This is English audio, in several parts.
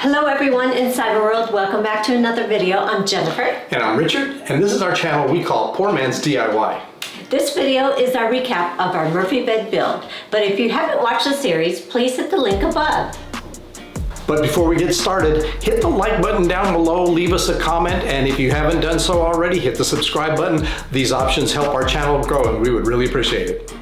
Hello everyone in Cyber World, welcome back to another video. I'm Jennifer. And I'm Richard, and this is our channel we call Poor Man's DIY. This video is our recap of our Murphy bed build, but if you haven't watched the series, please hit the link above. But before we get started, hit the like button down below, leave us a comment, and if you haven't done so already, hit the subscribe button. These options help our channel grow and we would really appreciate it.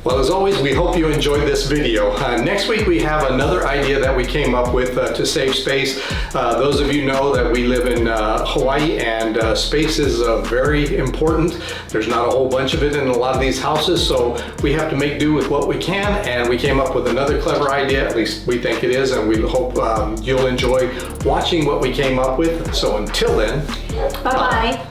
Well, as always, we hope you enjoyed this video. Next week, we have another idea that we came up with to save space. Those of you know that we live in Hawaii, and space is very important. There's not a whole bunch of it in a lot of these houses, so we have to make do with what we can, and we came up with another clever idea. At least we think it is, and we hope you'll enjoy watching what we came up with. So until then, bye-bye.